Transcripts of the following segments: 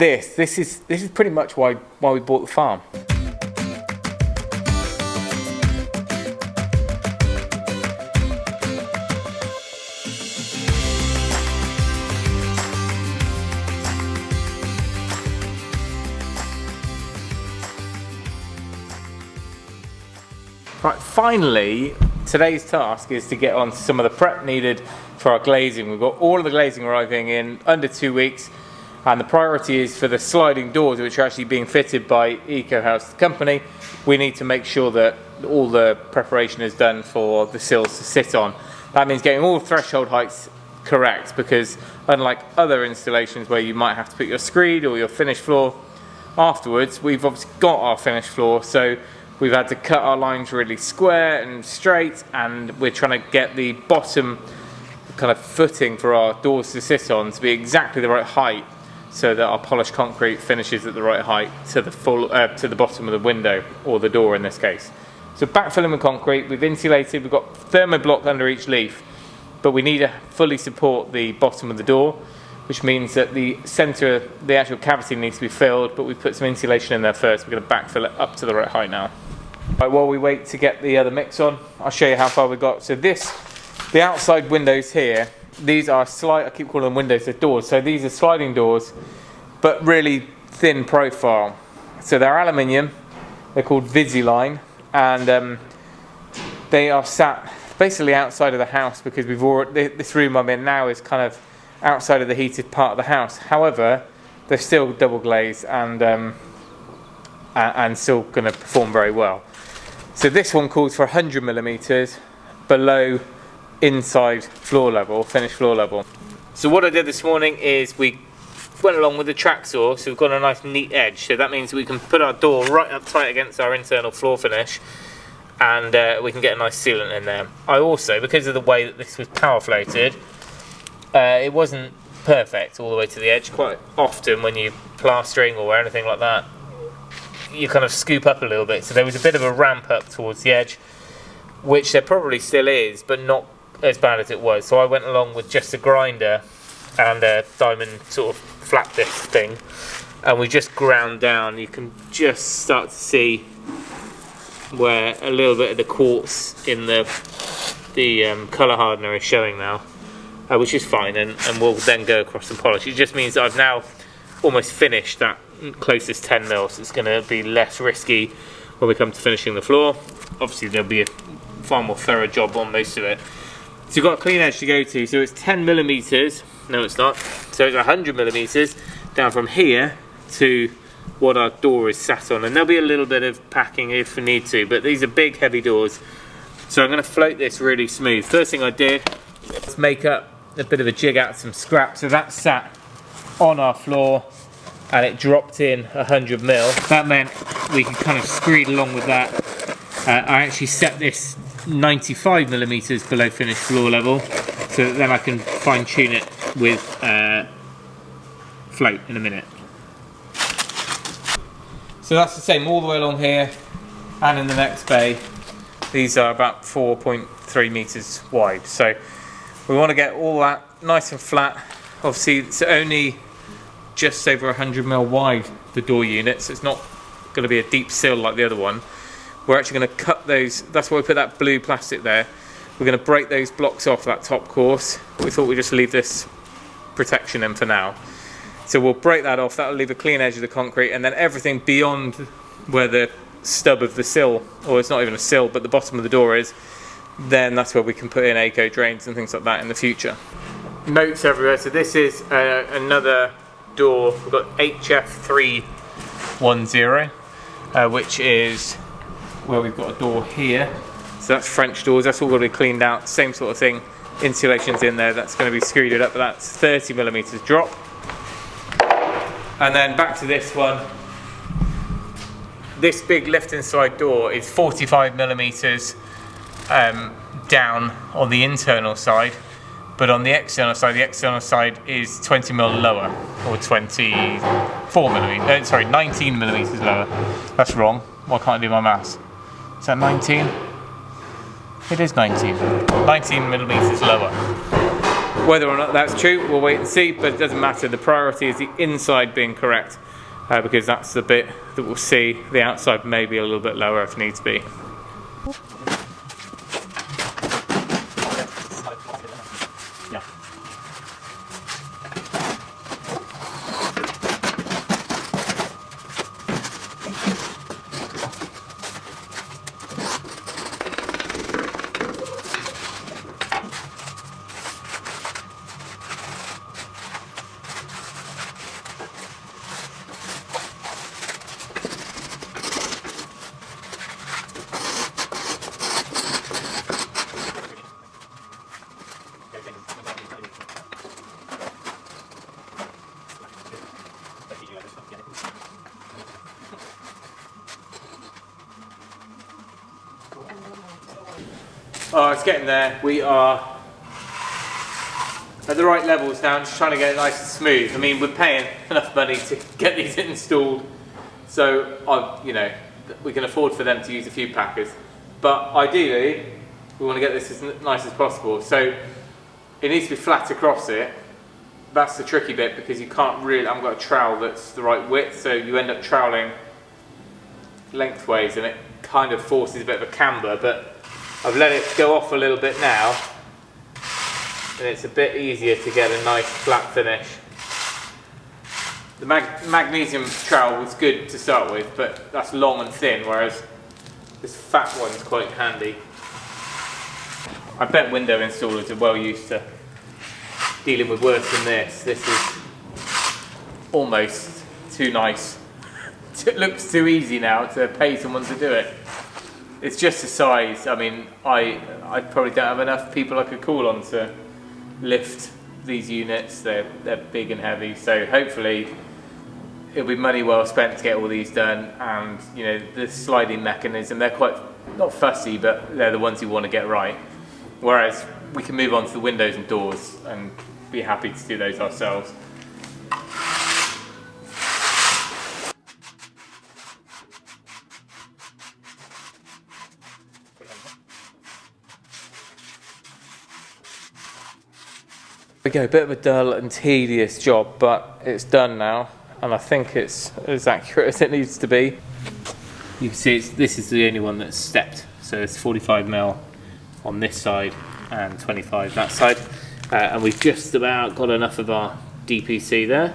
this is pretty much why we bought the farm. Right, finally, today's task is to get on to some of the prep needed for our glazing. We've got all of the glazing arriving in under 2 weeks, and the priority is for the sliding doors, which are actually being fitted by EcoHouse, the company. We need to make sure that all the preparation is done for the sills to sit on. That means getting all threshold heights correct, because unlike other installations where you might have to put your screed or your finished floor afterwards, we've obviously got our finished floor, so we've had to cut our lines really square and straight, and we're trying to get the bottom kind of footing for our doors to sit on to be exactly the right height, so that our polished concrete finishes at the right height to the bottom of the window, or the door in this case. So backfilling with concrete, we've insulated, we've got thermoblock under each leaf, but we need to fully support the bottom of the door, which means that the centre, the actual cavity needs to be filled, but we've put some insulation in there first. We're going to backfill it up to the right height now. Right, while we wait to get the other mix on, I'll show you how far we got. So the outside windows here, these are I keep calling them windows, they're doors. So these are sliding doors, but really thin profile. So they're aluminium, they're called Visiline, and they are sat basically outside of the house, because this room I'm in now is kind of outside of the heated part of the house. However, they're still double glazed and still going to perform very well. So this one calls for 100mm below inside floor level, finished floor level. So what I did this morning is we went along with the track saw, so we've got a nice neat edge. So that means we can put our door right up tight against our internal floor finish, and we can get a nice sealant in there. I also, because of the way that this was power floated, it wasn't perfect all the way to the edge. Quite often when you're plastering or anything like that, you kind of scoop up a little bit, so there was a bit of a ramp up towards the edge, which there probably still is, but not as bad as it was. So I went along with just a grinder and a diamond sort of flat disc thing, and we just ground down. You can just start to see where a little bit of the quartz in the colour hardener is showing now, which is fine, and we'll then go across and polish. It just means that I've now almost finished that closest 10 mil, so it's going to be less risky when we come to finishing the floor. Obviously there'll be a far more thorough job on most of it. So you've got a clean edge to go to, so it's 10mm, no it's not, so it's 100mm down from here to what our door is sat on, and there'll be a little bit of packing if we need to, but these are big heavy doors, so I'm going to float this really smooth. First thing I did was make up a bit of a jig out of some scrap, so that sat on our floor and it dropped in 100mm. That meant we could kind of screed along with that. I actually set this 95mm below finished floor level, so that then I can fine tune it with float in a minute. So that's the same all the way along here and in the next bay. These are about 4.3 meters wide, so we want to get all that nice and flat. Obviously it's only just over 100mm wide, the door unit, so it's not going to be a deep sill like the other one. We're actually going to cut those, that's why we put that blue plastic there. We're going to break those blocks off that top course. We thought we'd just leave this protection in for now. So we'll break that off, that'll leave a clean edge of the concrete, and then everything beyond where the stub of the sill, or it's not even a sill, but the bottom of the door is, then that's where we can put in eco drains and things like that in the future. Notes everywhere, so this is another door. We've got HF310, which is where we've got a door here. So that's French doors, that's all going to be cleaned out, same sort of thing. Insulation's in there, that's going to be screwed up, but that's 30mm drop. And then back to this one. This big lift inside door is 45mm down on the internal side, but on the external side is 20mm lower, or 19mm lower. That's wrong. Why can't I do my maths? Is that 19? It is 19. 19mm lower. Whether or not that's true, we'll wait and see, but it doesn't matter. The priority is the inside being correct, because that's the bit that we'll see. The outside may be a little bit lower if needs be. Oh, it's getting there. We are at the right levels now. I'm just trying to get it nice and smooth. I mean, we're paying enough money to get these installed, so you know, we can afford for them to use a few packers. But ideally, we want to get this as nice as possible. So it needs to be flat across it. That's the tricky bit, because you can't really, I haven't got a trowel that's the right width, so you end up troweling lengthways and it kind of forces a bit of a camber. But I've let it go off a little bit now, and it's a bit easier to get a nice flat finish. The magnesium trowel was good to start with, but that's long and thin, whereas this fat one's quite handy. I bet window installers are well used to dealing with worse than this. This is almost too nice. It looks too easy now to pay someone to do it. It's just the size. I mean, I probably don't have enough people I could call on to lift these units. They're big and heavy, so hopefully it'll be money well spent to get all these done. And you know, the sliding mechanism, they're quite, not fussy, but they're the ones you want to get right. Whereas we can move on to the windows and doors and be happy to do those ourselves. Okay, a bit of a dull and tedious job, but it's done now, and I think it's as accurate as it needs to be. You can see this is the only one that's stepped, so it's 45mm on this side and 25 that side, and we've just about got enough of our DPC there,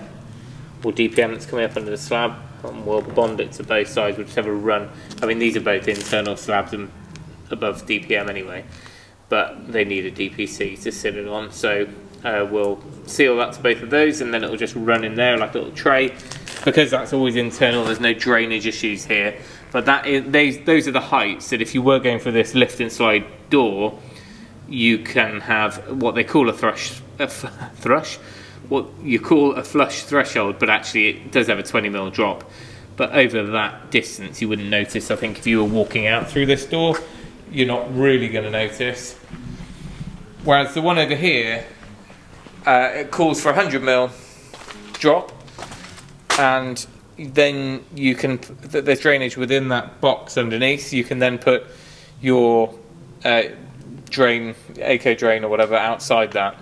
or DPM that's coming up under the slab, and we'll bond it to both sides. We'll just have a run. I mean, these are both internal slabs and above DPM anyway, but they need a DPC to sit it on, so we'll seal that to both of those, and then it'll just run in there like a little tray. Because that's always internal, there's no drainage issues here. But those are the heights that if you were going for this lift and slide door, you can have what they call a what you call a flush threshold, but actually it does have a 20mm drop. But over that distance you wouldn't notice. I think if you were walking out through this door, you're not really going to notice. Whereas the one over here, it calls for 100mm drop, and then you can, there's drainage within that box underneath. You can then put your drain, eco drain or whatever outside that,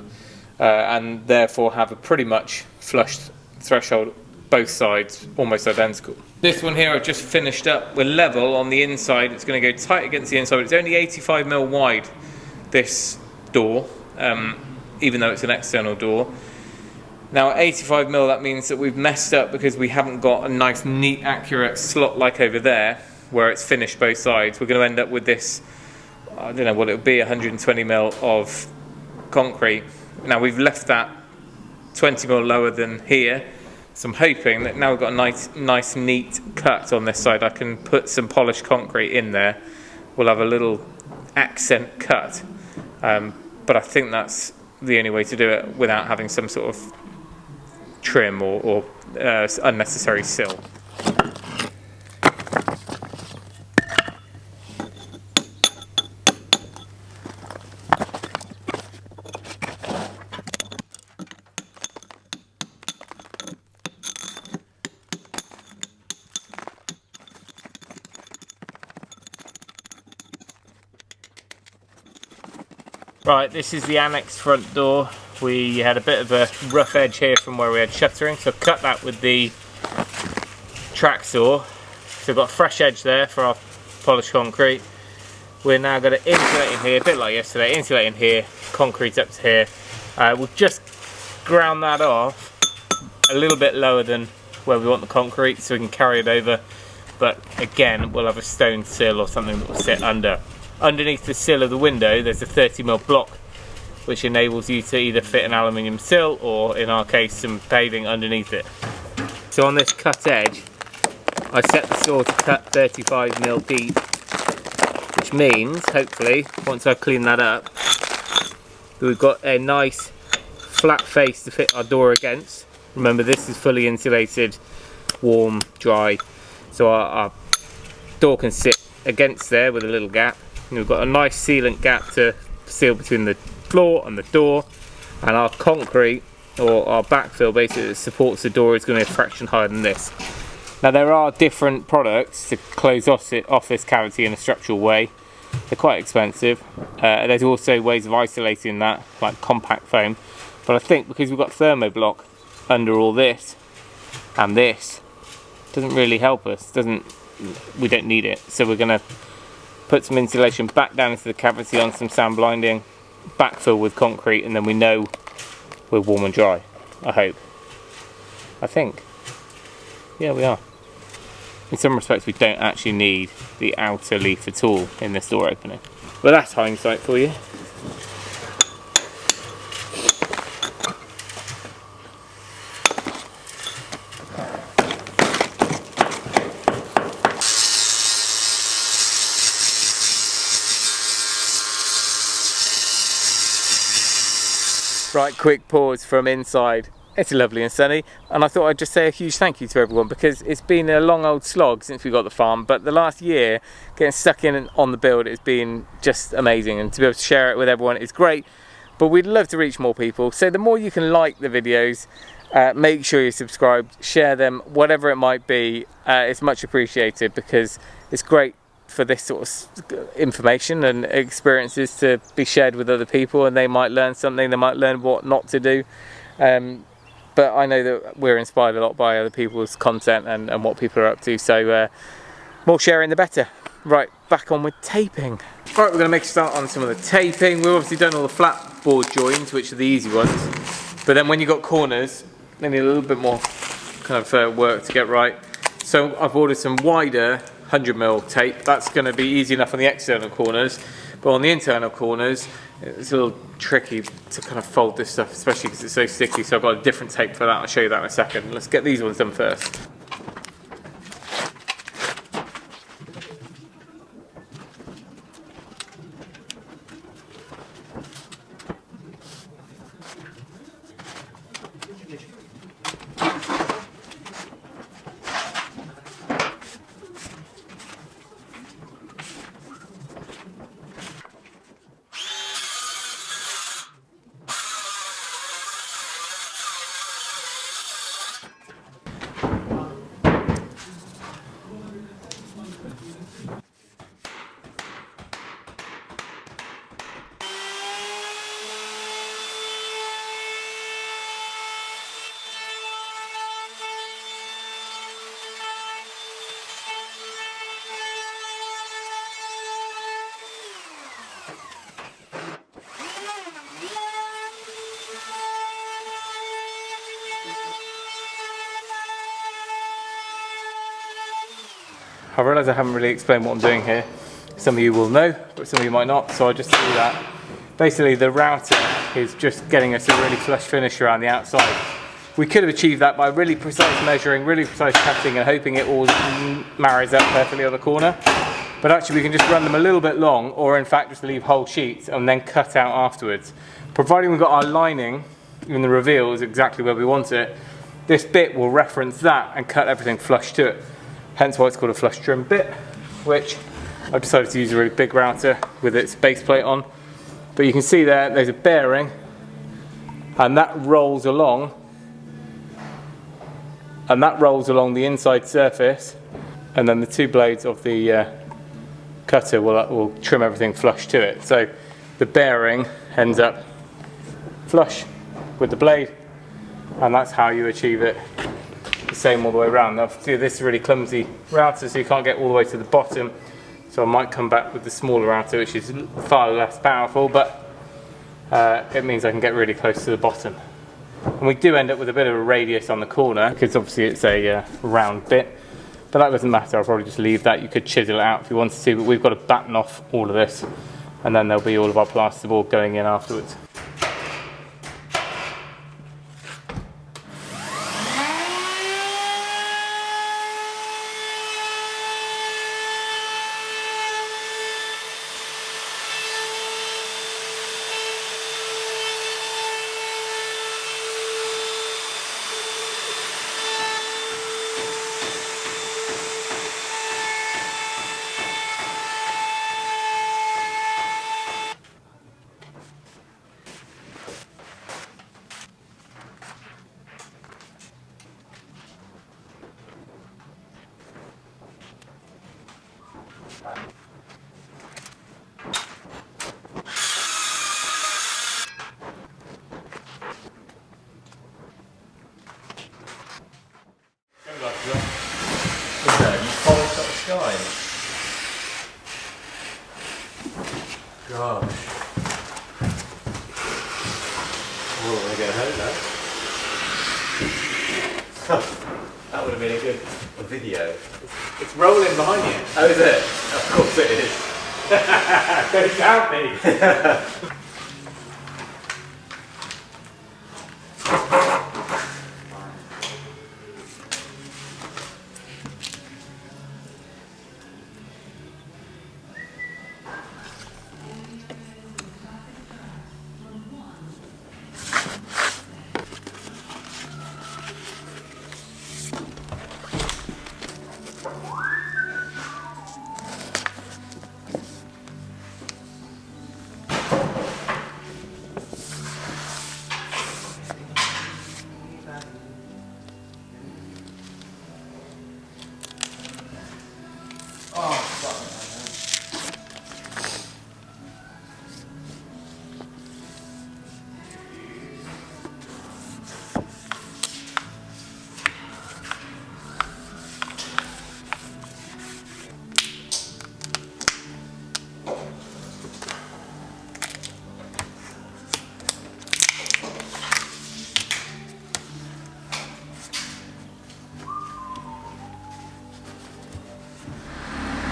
and therefore have a pretty much flush threshold, both sides almost identical. This one here I've just finished up. We're level on the inside. It's going to go tight against the inside. It's only 85mm wide, this door, even though it's an external door. Now at 85mm, that means that we've messed up because we haven't got a nice, neat, accurate slot like over there where it's finished both sides. We're going to end up with this, I don't know what it would be, 120mm of concrete. Now we've left that 20mm lower than here, so I'm hoping that now we've got a nice neat cut on this side. I can put some polished concrete in there. We'll have a little accent cut, but I think that's the only way to do it without having some sort of trim or unnecessary sill. Right, this is the annex front door. we had a bit of a rough edge here from where we had shuttering, so cut that with the track saw. So we've got a fresh edge there for our polished concrete. We're now going to insulate in here, a bit like yesterday, insulate in here, concrete up to here. We'll just ground that off a little bit lower than where we want the concrete so we can carry it over. But again, we'll have a stone sill or something that will sit under. Underneath the sill of the window, there's a 30mm block, which enables you to either fit an aluminium sill or, in our case, some paving underneath it. So on this cut edge, I set the saw to cut 35mm deep, which means, hopefully, once I clean that up, we've got a nice flat face to fit our door against. Remember, this is fully insulated, warm, dry, so our door can sit against there with a little gap. And we've got a nice sealant gap to seal between the floor and the door, and our concrete, or our backfill basically that supports the door, is going to be a fraction higher than this. Now there are different products to close off this cavity in a structural way. They're quite expensive. There's also ways of isolating that, like compact foam, but I think because we've got thermoblock under all this, and this doesn't really help us, we don't need it, so we're going to put some insulation back down into the cavity on some sand blinding, backfill with concrete, and then we know we're warm and dry. I hope. I think. Yeah, we are. In some respects we don't actually need the outer leaf at all in this door opening. But that's hindsight for you. Right, quick pause from inside. It's lovely and sunny, and I thought I'd just say a huge thank you to everyone, because it's been a long old slog since we got the farm, but the last year getting stuck in on the build has been just amazing, and to be able to share it with everyone is great. But we'd love to reach more people, so the more you can like the videos, make sure you're subscribed, share them, whatever it might be. It's much appreciated, because it's great for this sort of information and experiences to be shared with other people, and they might learn something, they might learn what not to do. But I know that we're inspired a lot by other people's content and what people are up to, so more sharing the better. Right, back on with taping. Right, we're going to make a start on some of the taping. We've obviously done all the flat board joins, which are the easy ones, but then when you've got corners, they need a little bit more kind of work to get right. So I've ordered some wider 100mm tape. That's going to be easy enough on the external corners, but on the internal corners it's a little tricky to kind of fold this stuff, especially because it's so sticky, so I've got a different tape for that. I'll show you that in a second. Let's get these ones done first. I realise I haven't really explained what I'm doing here. Some of you will know, but some of you might not, so I'll just do that. Basically, the router is just getting us a really flush finish around the outside. We could have achieved that by really precise measuring, really precise cutting, and hoping it all marries up perfectly on the corner. But actually we can just run them a little bit long, or in fact just leave whole sheets and then cut out afterwards. Providing we've got our lining, even the reveal is exactly where we want it, this bit will reference that and cut everything flush to it. Hence why it's called a flush trim bit, which I've decided to use a really big router with its base plate on. But you can see there's a bearing, and that rolls along, the inside surface, and then the two blades of the cutter will trim everything flush to it. So the bearing ends up flush with the blade, and that's how you achieve it the same all the way around. Now, this is really clumsy router, so you can't get all the way to the bottom, so I might come back with the smaller router, which is far less powerful, but it means I can get really close to the bottom. And we do end up with a bit of a radius on the corner, because obviously it's a round bit, but that doesn't matter. I'll probably just leave that. You could chisel it out if you wanted to, but we've got to batten off all of this, and then there'll be all of our plasterboard going in afterwards. Gosh. Oh, we're going to get home now. That would have been a good video. It's rolling behind you. Oh, is it? Of course it is. Don't doubt me.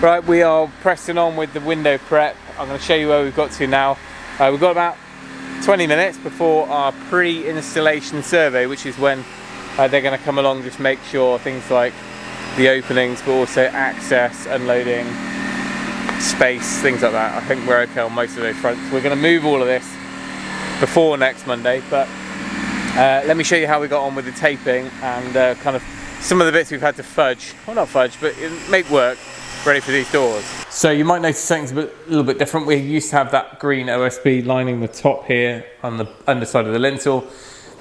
Right, we are pressing on with the window prep. I'm going to show you where we've got to now. We've got about 20 minutes before our pre-installation survey, which is when they're going to come along, just make sure things like the openings, but also access, unloading, space, things like that. I think we're okay on most of those fronts. We're going to move all of this before next Monday, but let me show you how we got on with the taping and kind of some of the bits we've had to fudge. Well, not fudge, but make work ready for these doors. So you might notice something's a little bit different. We used to have that green OSB lining the top here on the underside of the lintel.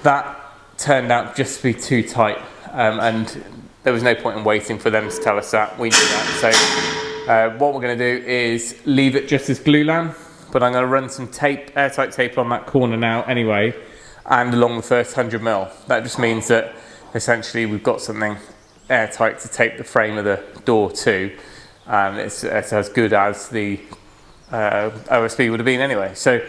That turned out just to be too tight, and there was no point in waiting for them to tell us that. We knew that. So what we're going to do is leave it just as glulam, but I'm going to run some tape, airtight tape on that corner now anyway, and along the first 100mm. That just means that essentially we've got something airtight to tape the frame of the door to. And it's as good as the OSB would have been anyway. So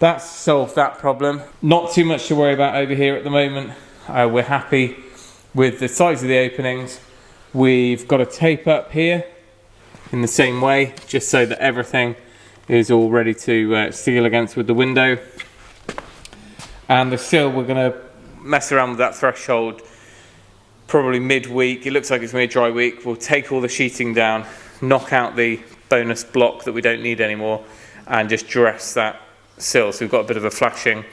that's solved that problem. Not too much to worry about over here at the moment. We're happy with the size of the openings. We've got a tape up here in the same way, just so that everything is all ready to seal against with the window. And the sill, we're going to mess around with that threshold probably midweek. It looks like it's going to be a dry week. We'll take all the sheeting down, knock out the bonus block that we don't need anymore, and just dress that sill. So we've got a bit of a flashing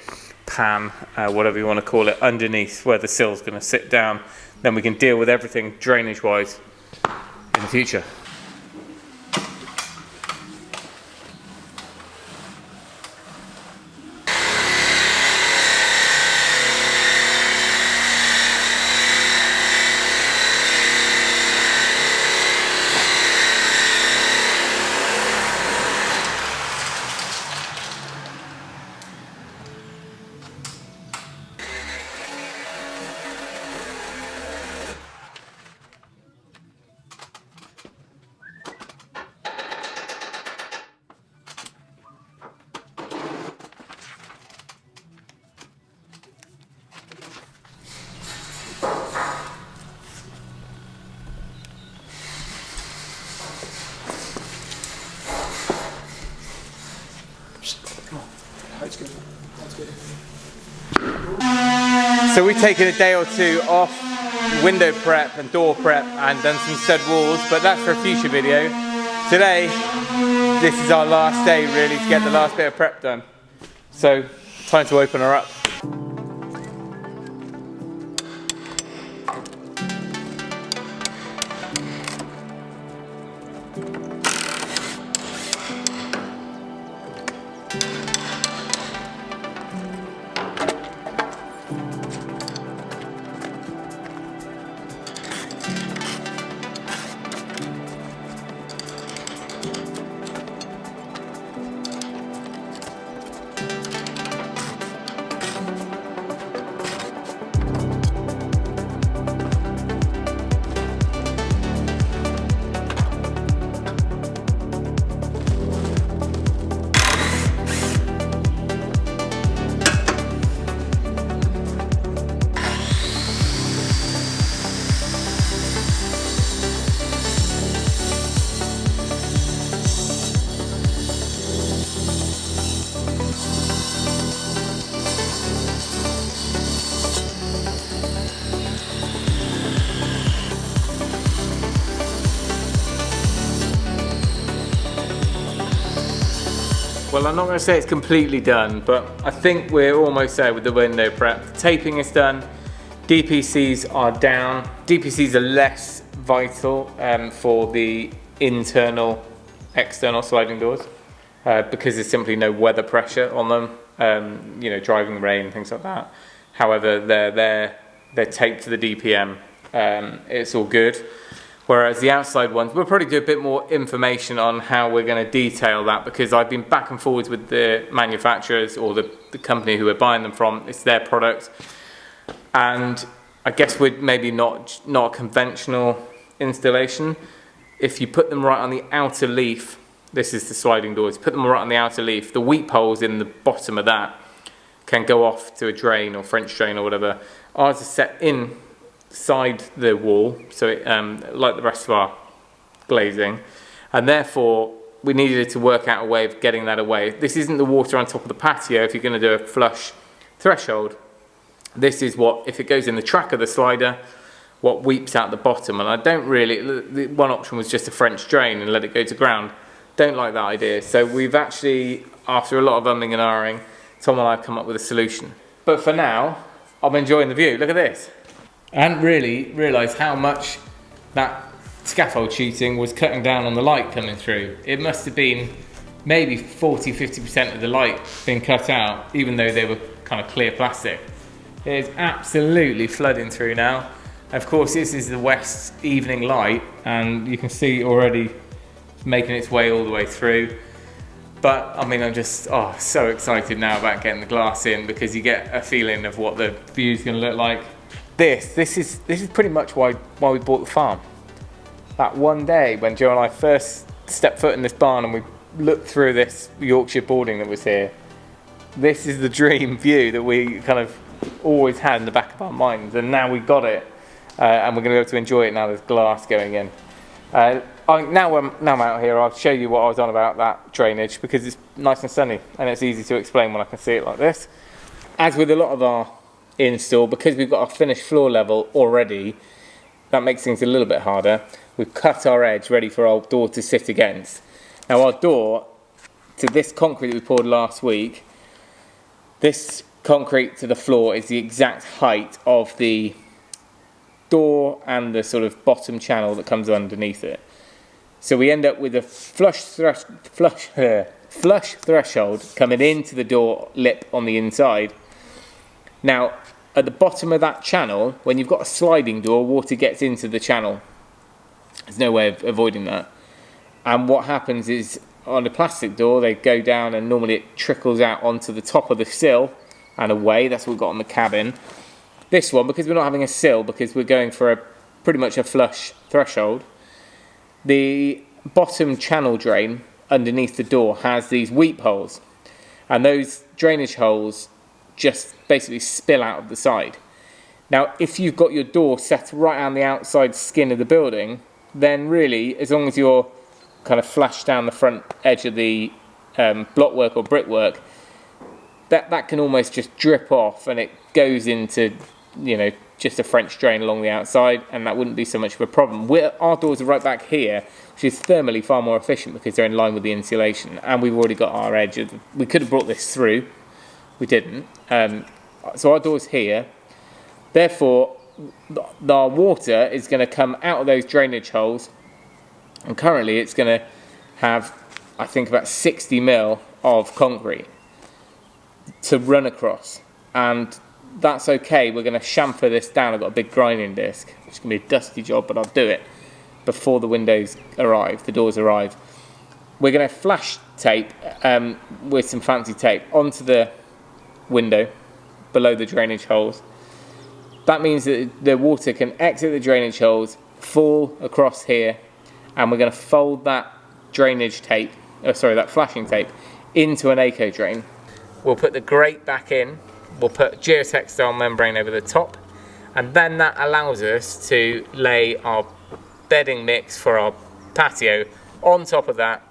pan, whatever you want to call it, underneath where the sill's going to sit down. Then we can deal with everything drainage wise in the future. So we've taken a day or two off window prep and door prep and done some stud walls, but that's for a future video. Today, this is our last day really to get the last bit of prep done. So, time to open her up. Well, I'm not going to say it's completely done, but I think we're almost there with the window prep. The taping is done, DPCs are down. DPCs are less vital for the internal, external sliding doors because there's simply no weather pressure on them, you know, driving rain and things like that. However, they're taped to the DPM, it's all good. Whereas the outside ones, we'll probably do a bit more information on how we're going to detail that, because I've been back and forwards with the manufacturers or the company who we're buying them from. It's their product. And I guess we're maybe not a conventional installation. If you put them right on the outer leaf, this is the sliding doors, put them right on the outer leaf, the weep holes in the bottom of that can go off to a drain or French drain or whatever. Ours is set inside the wall, so it, like the rest of our glazing, and therefore we needed to work out a way of getting that away. This isn't the water on top of the patio if you're going to do a flush threshold. This is what, if it goes in the track of the slider, what weeps out the bottom. And I don't really, the one option was just a French drain and let it go to ground. Don't like that idea. So we've actually, after a lot of umming and ahhing, Tom and I have come up with a solution. But for now, I'm enjoying the view. Look at this. I hadn't really realised how much that scaffold sheeting was cutting down on the light coming through. It must have been maybe 40–50% of the light being cut out, even though they were kind of clear plastic. It is absolutely flooding through now. Of course, this is the west evening light, and you can see already making its way all the way through. But I mean, I'm just so excited now about getting the glass in, because you get a feeling of what the view is going to look like. This is pretty much why we bought the farm. That one day when Joe and I first stepped foot in this barn and we looked through this Yorkshire boarding that was here, this is the dream view that we kind of always had in the back of our minds, and now we've got it, and we're going to be able to enjoy it now there's glass going in. Now I'm out here, I'll show you what I was on about that drainage, because it's nice and sunny and it's easy to explain when I can see it like this. As with a lot of our install, because we've got our finished floor level already, that makes things a little bit harder. We've cut our edge ready for our door to sit against. Now our door, to this concrete that we poured last week, this concrete to the floor is the exact height of the door and the sort of bottom channel that comes underneath it. So we end up with a flush threshold coming into the door lip on the inside. Now, at the bottom of that channel, when you've got a sliding door, water gets into the channel. There's no way of avoiding that. And what happens is, on a plastic door, they go down and normally it trickles out onto the top of the sill and away. That's what we've got on the cabin. This one, because we're not having a sill, because we're going for pretty much a flush threshold, the bottom channel drain underneath the door has these weep holes. And those drainage holes just basically spill out of the side. Now, if you've got your door set right on the outside skin of the building, then really, as long as you're kind of flush down the front edge of the blockwork or brickwork, that can almost just drip off, and it goes into you know, just a French drain along the outside, and that wouldn't be so much of a problem. Our doors are right back here, which is thermally far more efficient because they're in line with the insulation, and we've already got our edge. We could have brought this through, we didn't. So our door's here, therefore our water is going to come out of those drainage holes, and currently it's going to have, I think, about 60 mil of concrete to run across, and that's okay. We're going to chamfer this down. I've got a big grinding disc, which is going to be a dusty job, but I'll do it before the windows arrive, the doors arrive. We're going to flash tape with some fancy tape onto the window below the drainage holes. That means that the water can exit the drainage holes, fall across here, and we're going to fold that drainage tape, that flashing tape, into an eco drain. We'll put the grate back in, we'll put geotextile membrane over the top, and then that allows us to lay our bedding mix for our patio on top of that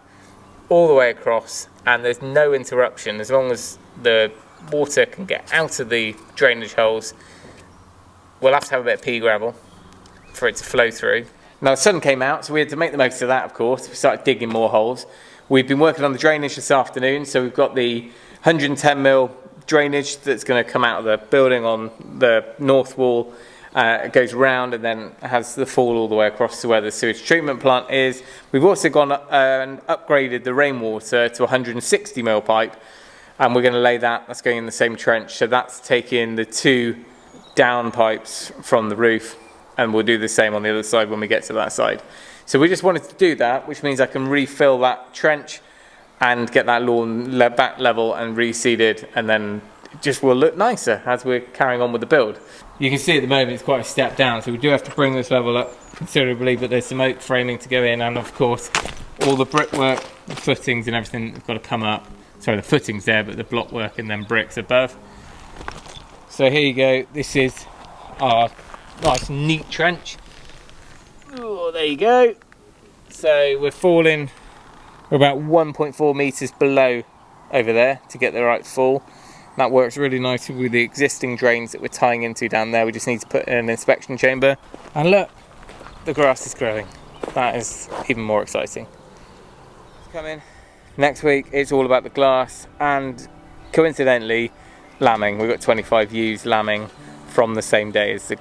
all the way across, and there's no interruption as long as the water can get out of the drainage holes. We'll have to have a bit of pea gravel for it to flow through. Now the sun came out, so we had to make the most of that, of course. We started digging more holes. We've been working on the drainage this afternoon, so we've got the 110 mil drainage that's going to come out of the building on the north wall. It goes round and then has the fall all the way across to where the sewage treatment plant is. We've also gone and upgraded the rainwater to 160 mil pipe, and we're going to lay that's going in the same trench. So that's taking the 2 down pipes from the roof, and we'll do the same on the other side when we get to that side. So we just wanted to do that, which means I can refill that trench and get that lawn back level and reseeded, and then it just will look nicer as we're carrying on with the build. You can see at the moment it's quite a step down, so we do have to bring this level up considerably, but there's some oak framing to go in, and of course all the brickwork, the footings and everything have got to come up. Sorry, the footings there, but the block work and then bricks above. So here you go, this is our nice neat trench. Oh, there you go. So we're falling, we're about 1.4 metres below over there to get the right fall. That works really nicely with the existing drains that we're tying into down there. We just need to put in an inspection chamber. And look, the grass is growing. That is even more exciting. It's coming. Next week, it's all about the glass and coincidentally, lambing. We've got 25 ewes lambing from the same day as the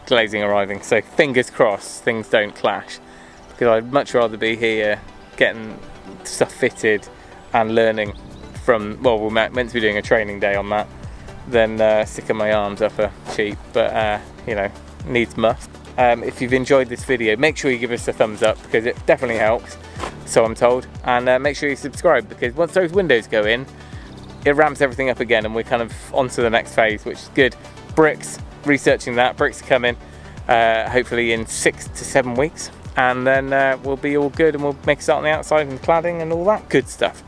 glazing arriving. So fingers crossed, things don't clash. Because I'd much rather be here getting stuff fitted and learning from, well, we're meant to be doing a training day on that, than sticking my arms up a sheep, but you know, needs must. If you've enjoyed this video, make sure you give us a thumbs up because it definitely helps, so I'm told, and make sure you subscribe because once those windows go in, it ramps everything up again and we're kind of on to the next phase, which is good. Bricks, researching that, bricks are coming hopefully in 6 to 7 weeks, and then we'll be all good and we'll make a start on the outside and cladding and all that good stuff.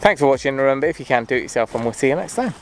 Thanks for watching. Remember, if you can, do it yourself, and we'll see you next time.